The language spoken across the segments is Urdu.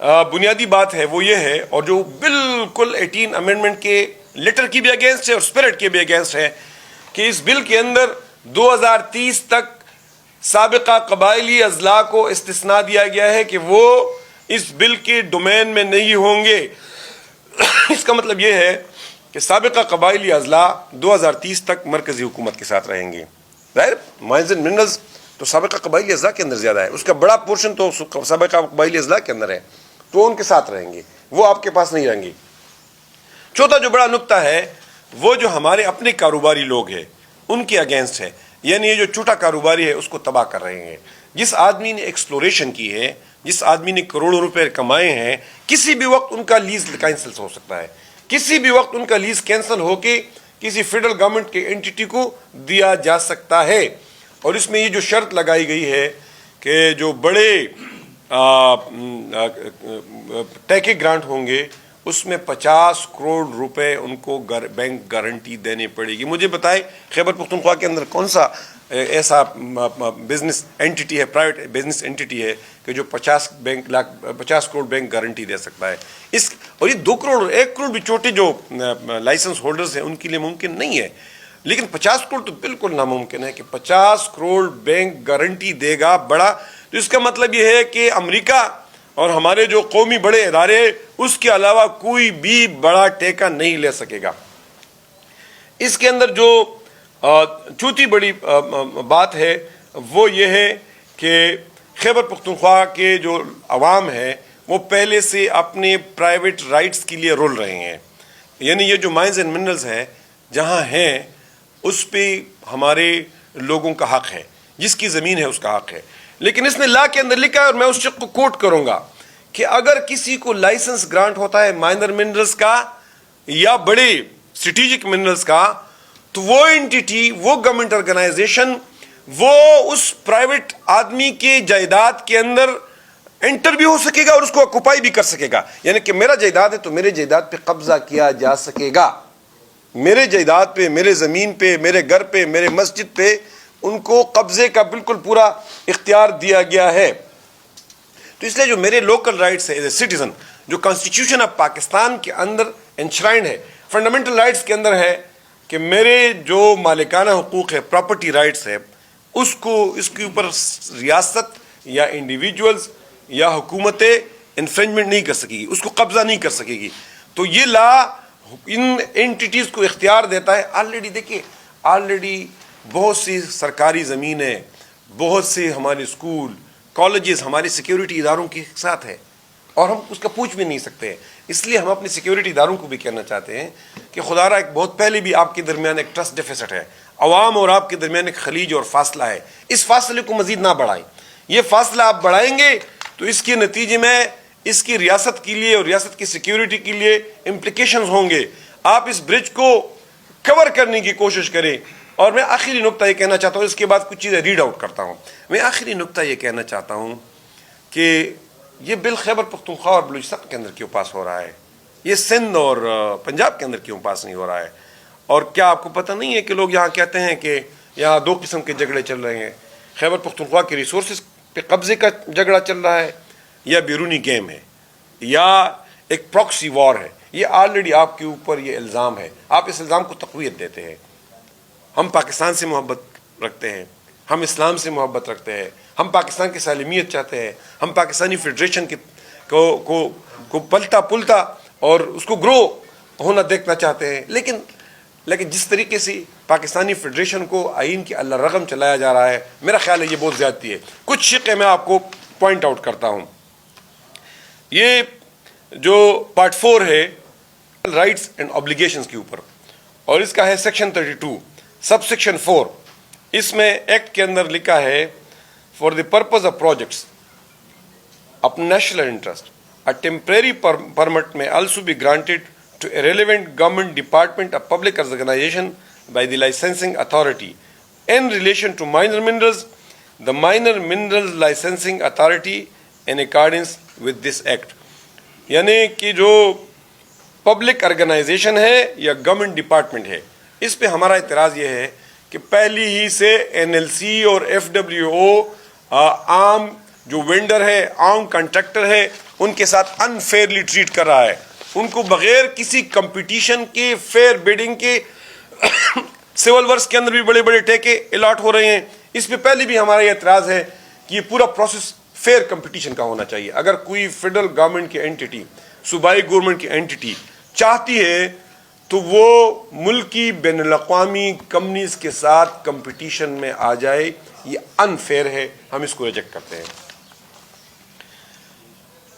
بنیادی بات ہے وہ یہ ہے، اور جو بالکل 18 امینڈمنٹ کے لیٹر کی بھی اگینسٹ ہے اور اسپرٹ کے بھی اگینسٹ ہے، کہ اس بل کے اندر 2030 تک سابقہ قبائلی اضلاع کو استثناء دیا گیا ہے کہ وہ اس بل کے ڈومین میں نہیں ہوں گے۔ اس کا مطلب یہ ہے کہ سابقہ قبائلی اضلاع 2030 تک مرکزی حکومت کے ساتھ رہیں گے۔ ظاہر مائنز اینڈ منرلز تو سابقہ قبائلی اضلاع کے اندر زیادہ ہے، اس کا بڑا پورشن تو سابقہ قبائلی اضلاع کے اندر ہے، تو ان کے ساتھ رہیں گے، وہ آپ کے پاس نہیں رہیں گے۔ چوتھا جو بڑا نکتہ ہے وہ جو ہمارے اپنے کاروباری لوگ ہیں ان کے اگینسٹ ہے، یعنی یہ جو چھوٹا کاروباری ہے اس کو تباہ کر رہے ہیں۔ جس آدمی نے ایکسپلوریشن کی ہے، جس آدمی نے کروڑوں روپے کمائے ہیں، کسی بھی وقت ان کا لیز کینسل ہو سکتا ہے، کسی بھی وقت ان کا لیز کینسل ہو کے کسی فیڈرل گورنمنٹ کے انٹیٹی کو دیا جا سکتا ہے۔ اور اس میں یہ جو شرط لگائی گئی ہے کہ جو بڑے ٹیکے گرانٹ ہوں گے اس میں 50 کروڑ روپے ان کو بینک گارنٹی دینی پڑے گی۔ مجھے بتائے خیبر پختونخوا کے اندر کون سا ایسا بزنس انٹیٹی ہے، پرائیویٹ بزنس انٹیٹی ہے کہ جو 50 کروڑ بینک گارنٹی دے سکتا ہے؟ اور یہ 2 کروڑ 1 کروڑ بھی چھوٹے جو لائسنس ہولڈرز ہیں ان کے لیے ممکن نہیں ہے، لیکن 50 کروڑ تو بالکل ناممکن ہے کہ 50 کروڑ بینک گارنٹی دے گا بڑا۔ تو اس کا مطلب یہ ہے کہ امریکہ اور ہمارے جو قومی بڑے ادارے اس کے علاوہ کوئی بھی بڑا ٹیکہ نہیں لے سکے گا۔ اس کے اندر جو چوتھی بڑی بات ہے وہ یہ ہے کہ خیبر پختونخوا کے جو عوام ہے وہ پہلے سے اپنے پرائیویٹ رائٹس کے لیے رول رہے ہیں، یعنی یہ جو مائنز اینڈ منرلز ہیں جہاں ہیں اس پہ ہمارے لوگوں کا حق ہے، جس کی زمین ہے اس کا حق ہے۔ لیکن اس نے لا کے اندر لکھا ہے، اور میں اس شق کو کوٹ کروں گا، کہ اگر کسی کو لائسنس گرانٹ ہوتا ہے مائنر منرلز کا یا بڑے اسٹریٹجک منرلز کا، تو وہ انٹیٹی، وہ گورنمنٹ آرگنائزیشن، وہ اس پرائیویٹ آدمی کے جائیداد کے اندر انٹر بھی ہو سکے گا اور اس کو آکوپائی بھی کر سکے گا۔ یعنی کہ میرا جائیداد ہے تو میرے جائیداد پہ قبضہ کیا جا سکے گا، میرے جائیداد پہ، میرے زمین پہ، میرے گھر پہ، میرے مسجد پہ ان کو قبضے کا بالکل پورا اختیار دیا گیا ہے۔ تو اس لیے جو میرے لوکل رائٹس ہے ایز اے سٹیزن، جو کانسٹیٹیوشن آف پاکستان کے اندر انشرائنڈ ہے، فنڈامنٹل رائٹس کے اندر ہے کہ میرے جو مالکانہ حقوق ہے، پراپرٹی رائٹس ہے، اس کے اوپر ریاست یا انڈیویجولز یا حکومتیں انفرنجمنٹ نہیں کر سکے گی، اس کو قبضہ نہیں کر سکے گی۔ تو یہ لا ان انٹیٹیز کو اختیار دیتا ہے۔ آلریڈی دیکھیے، آلریڈی بہت سی سرکاری زمینیں، بہت سے ہمارے اسکول، کالجز ہمارے سیکیورٹی اداروں کے ساتھ ہے، اور ہم اس کا پوچھ بھی نہیں سکتے ہیں۔ اس لیے ہم اپنے سیکیورٹی اداروں کو بھی کہنا چاہتے ہیں کہ خدا را، ایک بہت پہلے بھی آپ کے درمیان ایک ٹرسٹ ڈیفیسٹ ہے، عوام اور آپ کے درمیان ایک خلیج اور فاصلہ ہے، اس فاصلے کو مزید نہ بڑھائیں۔ یہ فاصلہ آپ بڑھائیں گے تو اس کے نتیجے میں اس کی ریاست کے لیے اور ریاست کی سیکیورٹی کے لیے امپلیکیشنز ہوں گے۔ آپ اس برج کو کور کرنے کی کوشش کریں۔ اور میں آخری نقطہ یہ کہنا چاہتا ہوں، اس کے بعد کچھ چیزیں ریڈ آؤٹ کرتا ہوں۔ میں آخری نقطہ یہ کہنا چاہتا ہوں کہ یہ بل خیبر پختونخوا اور بلوچستان کے اندر کیوں پاس ہو رہا ہے؟ یہ سندھ اور پنجاب کے اندر کیوں پاس نہیں ہو رہا ہے؟ اور کیا آپ کو پتہ نہیں ہے کہ لوگ یہاں کہتے ہیں کہ یہاں 2 قسم کے جھگڑے چل رہے ہیں، خیبر پختونخوا کے ریسورسز پہ قبضے کا جھگڑا چل رہا ہے، یا بیرونی گیم ہے، یا ایک پراکسی وار ہے؟ یہ آلریڈی آپ کے اوپر یہ الزام ہے، آپ اس الزام کو تقویت دیتے ہیں۔ ہم پاکستان سے محبت رکھتے ہیں، ہم اسلام سے محبت رکھتے ہیں، ہم پاکستان کی سالمیت چاہتے ہیں، ہم پاکستانی فیڈریشن کو پلتا پلتا اور اس کو گرو ہونا دیکھنا چاہتے ہیں، لیکن جس طریقے سے پاکستانی فیڈریشن کو آئین کے اللہ رغم چلایا جا رہا ہے، میرا خیال ہے یہ بہت زیادتی ہے۔ کچھ شقیں میں آپ کو پوائنٹ آؤٹ کرتا ہوں۔ یہ جو پارٹ 4 ہے رائٹس اینڈ آبلیگیشنز کے اوپر، اور اس کا ہے سیکشن 32 سب سیکشن 4۔ اس میں ایکٹ کے اندر لکھا ہے for the purpose of projects of national interest a temporary permit may also be granted to a relevant government department or public organization by the licensing authority in relation to minor minerals, the minor minerals licensing authority in accordance with this act۔ یعنی کہ جو پبلک آرگنائزیشن ہے یا گورنمنٹ ڈپارٹمنٹ ہے، اس پہ ہمارا اعتراض یہ ہے کہ پہلی ہی سے NLC اور FWO عام جو وینڈر ہے، عام کنٹریکٹر ہے، ان کے ساتھ انفیئرلی ٹریٹ کر رہا ہے. ان کو بغیر کسی کمپٹیشن کے، فیئر بیڈنگ کے سول ورکس کے اندر بھی بڑے بڑے ٹیکے الاٹ ہو رہے ہیں. اس پہ پہلے بھی ہمارا یہ اعتراض ہے کہ یہ پورا پروسیس فیئر کمپٹیشن کا ہونا چاہیے. اگر کوئی فیڈرل گورنمنٹ کی اینٹی، صوبائی گورنمنٹ کی اینٹی چاہتی ہے تو وہ ملک کی بین الاقوامی کمپنیز کے ساتھ کمپٹیشن میں آ جائے. یہ انفیئر ہے، ہم اس کو ریجیکٹ کرتے ہیں.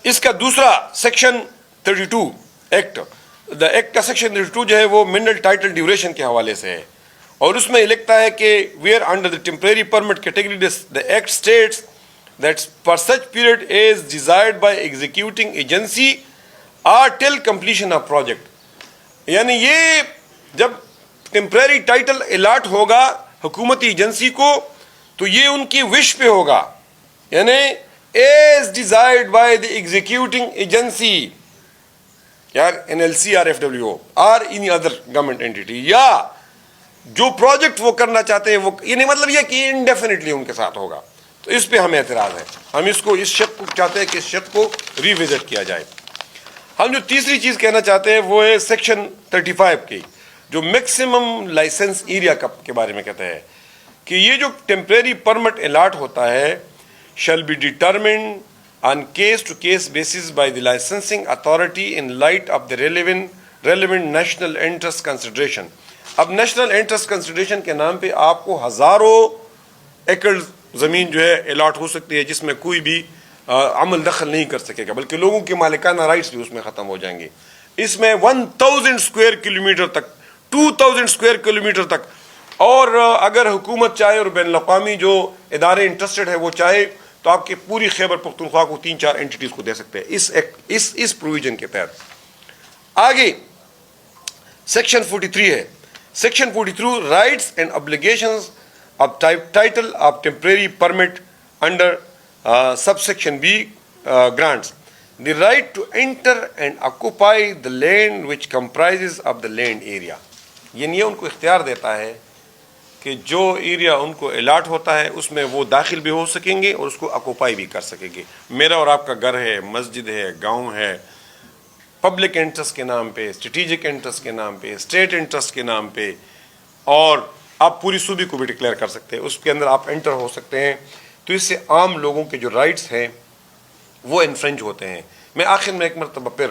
اس کا دوسرا سیکشن 32 ایکٹ، دا ایکٹ کا سیکشن 32 جو ہے وہ منرل ٹائٹل ڈیوریشن کے حوالے سے ہے، اور اس میں یہ لکھتا ہے کہ where under the temporary permit category the act status that for such period as desired by executing agency or till completion of project. یعنی یہ جب ٹیمپریری ٹائٹل الاٹ ہوگا حکومتی ایجنسی کو تو یہ ان کی وش پہ ہوگا، یعنی as desired by the executing agency یا NLC or FWO or any other government entity، یا جو پروجیکٹ وہ کرنا چاہتے ہیں وہ، یعنی مطلب یہ کہ انڈیفینیٹلی ان کے ساتھ ہوگا. تو اس پہ ہمیں اعتراض ہے. ہم اس کو، اس شق کو چاہتے ہیں کہ اس شق کو ریوزٹ کیا جائے. ہم جو تیسری چیز کہنا چاہتے ہیں وہ ہے سیکشن 35 کی، جو میکسیمم لائسنس ایریا کے بارے میں کہتا ہے کہ یہ جو ٹیمپریری پرمٹ الاٹ ہوتا ہے shall be determined on case-to-case basis by the licensing authority in light of the relevant national interest consideration. اب نیشنل انٹرسٹ کنسیڈریشن کے نام پہ آپ کو ہزاروں ایکڑ زمین جو ہے الاٹ ہو سکتی ہے جس میں کوئی بھی عمل دخل نہیں کر سکے گا، بلکہ لوگوں کے مالکانہ رائٹس بھی اس میں ختم ہو جائیں گے. اس میں 1000 اسکوائر کلومیٹر تک، 2000 اسکوائر کلومیٹر تک، اور اگر حکومت چاہے اور بین الاقوامی جو ادارے انٹرسٹڈ ہے وہ چاہے تو آپ کے پوری خیبر پختونخوا کو 3-4 اینٹیز کو دے سکتے ہیں اس پروویژن کے تحت. آگے سیکشن 43 ہے. Section 43 rights and obligations of title of temporary permit under sub section B grants the right to enter and occupy the land which comprises of the land area. یعنی یہ ان کو اختیار دیتا ہے کہ جو ایریا ان کو الاٹ ہوتا ہے اس میں وہ داخل بھی ہو سکیں گے اور اس کو اکوپائی بھی کر سکیں گے. میرا اور آپ کا گھر ہے، مسجد ہے، گاؤں ہے، پبلک انٹرسٹ کے نام پہ، اسٹریٹجک انٹرسٹ کے نام پہ، اسٹیٹ انٹرسٹ کے نام پہ، اور آپ پوری صوبے کو بھی ڈکلیئر کر سکتے ہیں، اس کے اندر آپ انٹر ہو سکتے ہیں. تو اس سے عام لوگوں کے جو رائٹس ہیں وہ انفرنج ہوتے ہیں. میں آخر میں ایک مرتبہ پھر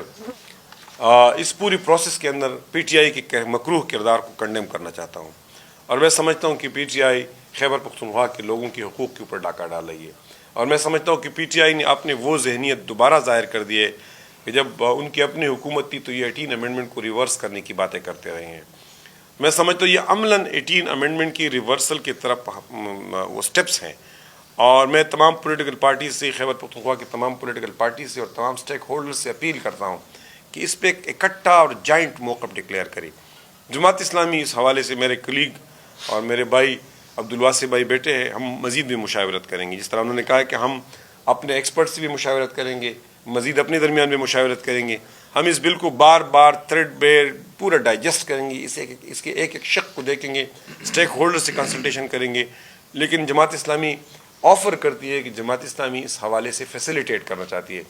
اس پوری پروسیس کے اندر پی ٹی آئی کے مکروہ کردار کو کنڈیم کرنا چاہتا ہوں، اور میں سمجھتا ہوں کہ P T I Khyber Pakhtunkhwa کے لوگوں کے حقوق کے اوپر ڈاکہ ڈال رہی ہے. اور میں سمجھتا ہوں کہ پی ٹی آئی نے اپنے وہ ذہنیت دوبارہ ظاہر کر دی ہے کہ جب ان کی اپنی حکومت تھی تو یہ 18 امینڈمنٹ کو ریورس کرنے کی باتیں کرتے رہے ہیں. میں سمجھتا ہوں یہ عملاً 18 امینڈمنٹ کی ریورسل کی طرف وہ سٹیپس ہیں، اور میں تمام پولیٹیکل پارٹیز سے، خیبر پختونخوا کی تمام پولیٹیکل پارٹیز سے اور تمام سٹیک ہولڈرز سے اپیل کرتا ہوں کہ اس پہ ایک اکٹھا اور جوائنٹ موقف ڈکلیئر کریں. جماعت اسلامی اس حوالے سے، میرے کلیگ اور میرے بھائی عبدالواسی بھائی بیٹے ہیں، ہم مزید بھی مشاورت کریں گے. جس طرح انہوں نے کہا کہ ہم اپنے ایکسپرٹ سے بھی مشاورت کریں گے، مزید اپنے درمیان بھی مشاورت کریں گے. ہم اس بل کو بار بار تھریڈ بیر پورا ڈائجسٹ کریں گے، اس کے ایک ایک شق کو دیکھیں گے، اسٹیک ہولڈر سے کنسلٹیشن کریں گے. لیکن جماعت اسلامی آفر کرتی ہے کہ جماعت اسلامی اس حوالے سے فیسیلیٹیٹ کرنا چاہتی ہے.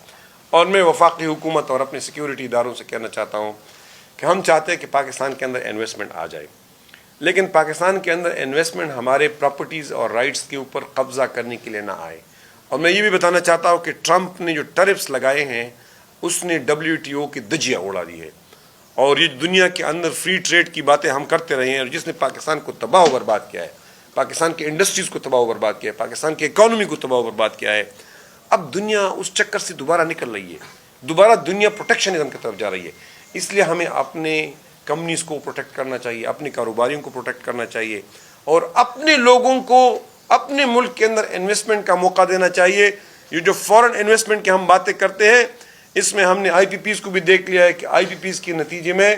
اور میں وفاقی حکومت اور اپنے سیکیورٹی اداروں سے کہنا چاہتا ہوں کہ ہم چاہتے ہیں کہ پاکستان کے اندر انویسٹمنٹ آ جائے، لیکن پاکستان کے اندر انویسٹمنٹ ہمارے پراپرٹیز اور رائٹس کے اوپر قبضہ کرنے کے لیے نہ آئے. اور میں یہ بھی بتانا چاہتا ہوں کہ ٹرمپ نے جو ٹیرفس لگائے ہیں اس نے WTO کی دھجیاں اڑا دی ہے، اور یہ دنیا کے اندر فری ٹریڈ کی باتیں ہم کرتے رہے ہیں، اور جس نے پاکستان کو تباہ و برباد کیا ہے، پاکستان کے انڈسٹریز کو تباہ و برباد کیا ہے، پاکستان کی اکانومی کو تباہ و برباد کیا ہے. اب دنیا اس چکر سے دوبارہ نکل رہی ہے، دوبارہ دنیا پروٹیکشنزم کی طرف جا رہی ہے. اس لیے ہمیں اپنے کمپنیز کو پروٹیکٹ کرنا چاہیے، اپنے کاروباریوں کو پروٹیکٹ کرنا چاہیے، اور اپنے لوگوں کو اپنے ملک کے اندر انویسٹمنٹ کا موقع دینا چاہیے. یہ جو فورن انویسٹمنٹ کی ہم باتیں کرتے ہیں، اس میں ہم نے IPPs کو بھی دیکھ لیا ہے کہ IPPs کے نتیجے میں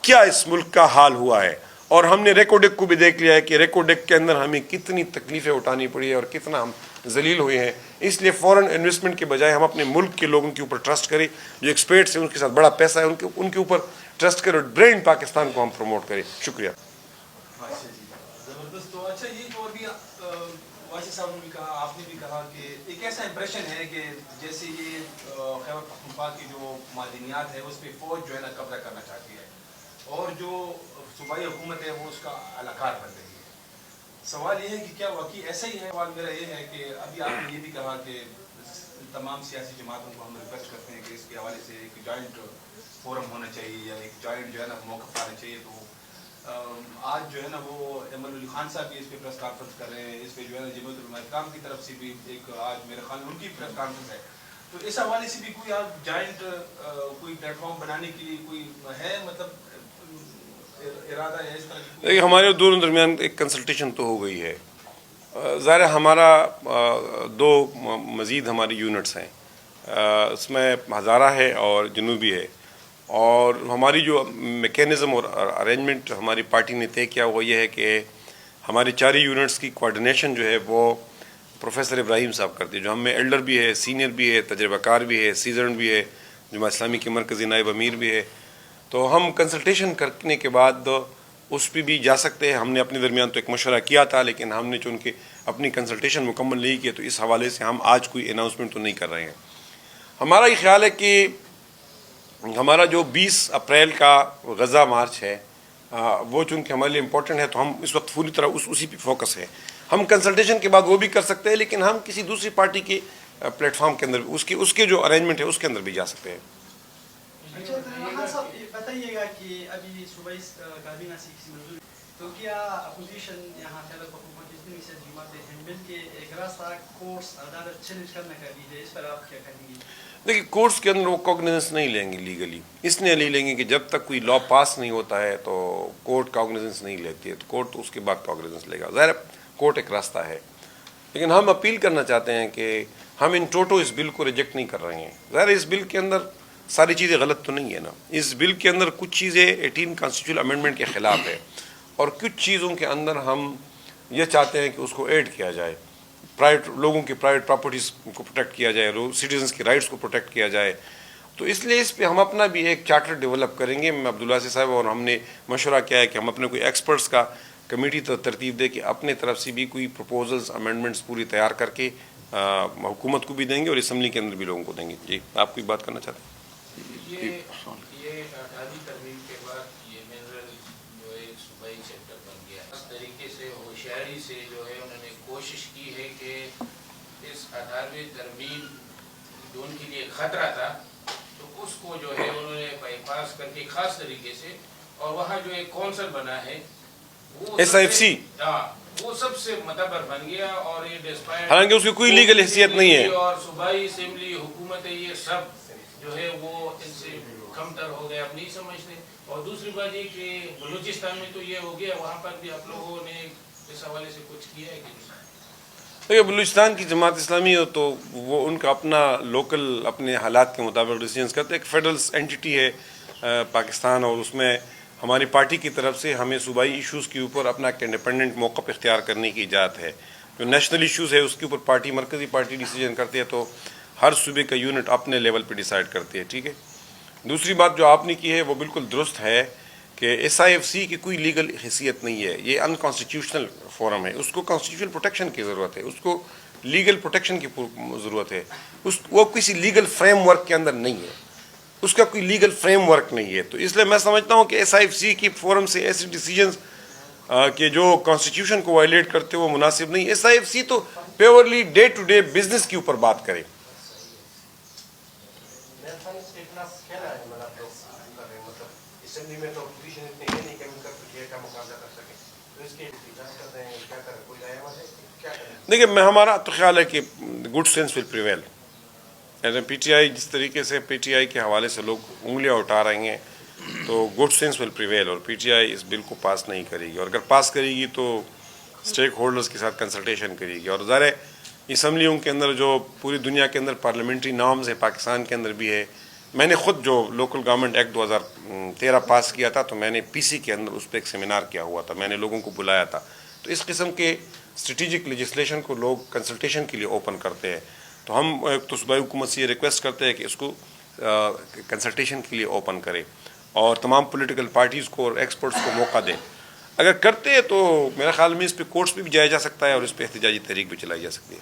کیا اس ملک کا حال ہوا ہے، اور ہم نے ریکوڈک کو بھی دیکھ لیا ہے کہ ریکوڈک کے اندر ہمیں کتنی تکلیفیں اٹھانی پڑی ہے اور کتنا ہم ذلیل ہوئے ہیں. اس لیے فورن انویسٹمنٹ کے بجائے ہم اپنے ملک کے لوگوں کے اوپر ٹرسٹ کریں، جو ایکسپرٹس ہیں، ان کے ساتھ بڑا پیسہ ہے، ان کے اوپر ٹرسٹ کریں، اور برینڈ پاکستان کو ہم پروموٹ کریں. شکریہ. زبردست. تو اچھا، یہ جو ابھی صاحب نے بھی کہا، آپ نے بھی کہا کہ ایک ایسا امپریشن ہے کہ جیسے یہ خیبر پختونخوا کی جو معدنیات ہے اس پہ فوج جو ہے نا قبضہ کرنا چاہتی ہے اور جو صوبائی حکومت ہے وہ اس کا الاکار بن رہی ہے. سوال یہ ہے کہ کیا واقعی ایسا ہی ہے؟ سوال میرا یہ ہے کہ ابھی آپ نے یہ بھی کہا کہ تمام سیاسی جماعتوں کو ہم ریکویسٹ کرتے ہیں کہ اس کے حوالے سے ایک جوائنٹ فورم ہونا چاہیے یا ایک جوائنٹ جو ہے نا موقف آنا چاہیے. تو آج جو ہے نا وہ احمد علی خان صاحب بھی اس پہ پریس کانفرنس کر رہے ہیں, اس پہ جو ہے نا جمعیت علماء اسلام کی طرف سے بھی ایک آج میرے خیال میں ان کی پریس کانفرنس ہے. تو اس حوالے سے بھی کوئی آپ جوائنٹ کوئی پلیٹ فارم بنانے کے لیے کوئی ہے مطلب ارادہ ہے اس طرح کی؟ دیکھیے ہمارے دونوں درمیان ایک کنسلٹیشن تو ہو گئی ہے. ظاہر ہمارا دو مزید ہماری یونٹس ہیں, اس میں ہزارہ ہے اور جنوبی ہے, اور ہماری جو میکینزم اور ارینجمنٹ ہماری پارٹی نے طے کیا وہ یہ ہے کہ ہماری چاری یونٹس کی کوارڈینیشن جو ہے وہ پروفیسر ابراہیم صاحب کرتے ہیں, جو ہم میں ایلڈر بھی ہے, سینئر بھی ہے, تجربہ کار بھی ہے, سیزنڈ بھی ہے, جماعت اسلامی کے مرکزی نائب امیر بھی ہے. تو ہم کنسلٹیشن کرنے کے بعد اس پہ بھی جا سکتے ہیں. ہم نے اپنے درمیان تو ایک مشورہ کیا تھا, لیکن ہم نے چونکہ اپنی کنسلٹیشن مکمل نہیں کی تو اس حوالے سے ہم آج کوئی اناؤنسمنٹ تو نہیں کر رہے ہیں. ہمارا یہ خیال ہے کہ ہمارا جو 20 اپریل کا غزہ مارچ ہے وہ چونکہ ہمارے لیے امپورٹنٹ ہے, تو ہم اس وقت پوری طرح اسی پہ فوکس ہے. ہم کنسلٹیشن کے بعد وہ بھی کر سکتے ہیں, لیکن ہم کسی دوسری پارٹی کے پلیٹ فارم کے اندر اس کے جو ارینجمنٹ ہے اس کے اندر بھی جا سکتے ہیں. بتائیے گا کہ ابھی صوبائی کابینہ سے کسی منظوری تو کیا اپوزیشن یہاں خیبر پختونخوا کی جتنی سے جماعتیں ہیں مل کے ایک راستہ کورس عدالت چیلنج کرنے کا بھی ہے, اس پر آپ کیا کہیں گے؟ دیکھیے کورٹس کے اندر وہ کوگنیزنس نہیں لیں گے لیگلی, اس لیے نہیں لیں گے کہ جب تک کوئی لا پاس نہیں ہوتا ہے تو کورٹ کوگنیزنس نہیں لیتی ہے, تو کورٹ تو اس کے بعد کوگنیزنس لے گا. ظاہر کورٹ ایک راستہ ہے, لیکن ہم اپیل کرنا چاہتے ہیں کہ ہم ان ٹوٹو اس بل کو ریجیکٹ نہیں کر رہے ہیں. ظاہر اس بل کے اندر ساری چیزیں غلط تو نہیں ہے نا, اس بل کے اندر کچھ چیزیں 18 کانسٹیٹیوشنل امینڈمنٹ کے خلاف ہے, اور کچھ چیزوں کے اندر ہم یہ چاہتے ہیں کہ اس کو ایڈ کیا جائے, لوگوں کی پرائیویٹ پراپرٹیز کو پروٹیکٹ کیا جائے, سٹیزنس کی رائٹس کو پروٹیکٹ کیا جائے. تو اس لیے اس پہ ہم اپنا بھی ایک چارٹر ڈیولپ کریں گے. میں عبداللہ صاحب اور ہم نے مشورہ کیا ہے کہ ہم اپنے کوئی ایکسپرٹس کا کمیٹی ترتیب دے کے اپنے طرف سے بھی کوئی پروپوزلز امینڈمنٹس پوری تیار کر کے حکومت کو بھی دیں گے اور اسمبلی کے اندر بھی لوگوں کو دیں گے. جی آپ کوئی بات کرنا چاہتے ہیں؟ یہ 18ویں ترمیم کے بعد یہ منرل جو ہے صوبائی سیکٹر بن گیا. اس طریقے سے ہوشیاری سے جو ہے انہوں نے کوشش کی ہے کہ اس 18ویں ترمیم جو ان کے لیے خطرہ تھا تو اس کو جو ہے انہوں نے بائی پاس کر کے خاص طریقے سے, اور وہاں جو ایک کونسل بنا ہے وہ SIFC وہ سب سے معتبر بن گیا, اور یہ ڈسپائٹ حالانکہ اس کی کوئی لیگل حیثیت نہیں ہے, اور صوبائی اسمبلی حکومت ہے یہ سب جو ہے وہ ان سے کمتر ہو گیا, آپ نہیں سمجھتے. اور دوسری بات یہ کہ بلوچستان میں تو یہ ہو گیا, وہاں پر بھی آپ لوگوں نے اس حوالے سے کچھ کیا ہے کہ دیکھیے بلوچستان کی جماعت اسلامی ہو تو وہ ان کا اپنا لوکل اپنے حالات کے مطابق ڈیسیجنس کرتے ہیں. ایک فیڈرل اینٹی ہے پاکستان, اور اس میں ہماری پارٹی کی طرف سے ہمیں صوبائی ایشوز کے اوپر اپنا ایک انڈیپینڈنٹ موقف اختیار کرنے کی اجازت ہے. جو نیشنل ایشوز ہے اس کے اوپر پارٹی مرکزی پارٹی ڈیسیجن کرتی ہے, تو ہر صوبے کا یونٹ اپنے لیول پہ ڈیسائیڈ کرتی ہے. ٹھیک ہے. دوسری بات جو آپ نے کی ہے وہ بالکل درست ہے کہ SIFC کی کوئی لیگل حیثیت نہیں ہے, یہ ان کانسٹیٹیوشنل فورم ہے, اس کو کانسٹیٹیوشنل پروٹیکشن کی ضرورت ہے, اس کو لیگل پروٹیکشن کی ضرورت ہے. وہ کسی لیگل فریم ورک کے اندر نہیں ہے, اس کا کوئی لیگل فریم ورک نہیں ہے. تو اس لیے میں سمجھتا ہوں کہ SIFC کی فورم سے ایسے ڈیسیجنز کہ جو کانسٹیٹیوشن کو وائلیٹ کرتے وہ مناسب نہیں. SIFC تو purely day to day business کے اوپر بات کرے. دیکھیے میں ہمارا تو خیال ہے کہ good sense will prevail. As a PTI جس طریقے سے PTI کے حوالے سے لوگ انگلیاں اٹھا رہے ہیں تو گڈ سینس ول پریویل, اور PTI اس بل کو پاس نہیں کرے گی, اور اگر پاس کرے گی تو اسٹیک ہولڈرز کے ساتھ کنسلٹیشن کرے گی. اور ظاہر اسمبلیوں کے اندر جو پوری دنیا کے اندر پارلیمنٹری نارمز ہیں, پاکستان کے اندر بھی ہے. میں نے خود جو لوکل گورنمنٹ ایکٹ 2013 پاس کیا تھا تو میں نے PC کے اندر اس پہ ایک سیمینار کیا ہوا تھا, میں نے لوگوں کو بلایا تھا. تو اس قسم کے اسٹریٹجک لیجسلیشن کو لوگ کنسلٹیشن کے لیے اوپن کرتے ہیں, تو ہم تو صوبائی حکومت سے یہ ریکویسٹ کرتے ہیں کہ اس کو کنسلٹیشن کے لیے اوپن کرے اور تمام پولیٹیکل پارٹیز کو اور ایکسپرٹس کو موقع دیں. اگر کرتے تو میرا خیال میں اس پہ کورٹس پہ بھی جایا جا سکتا ہے اور اس پہ احتجاجی تحریک بھی چلائی جا سکتی ہے.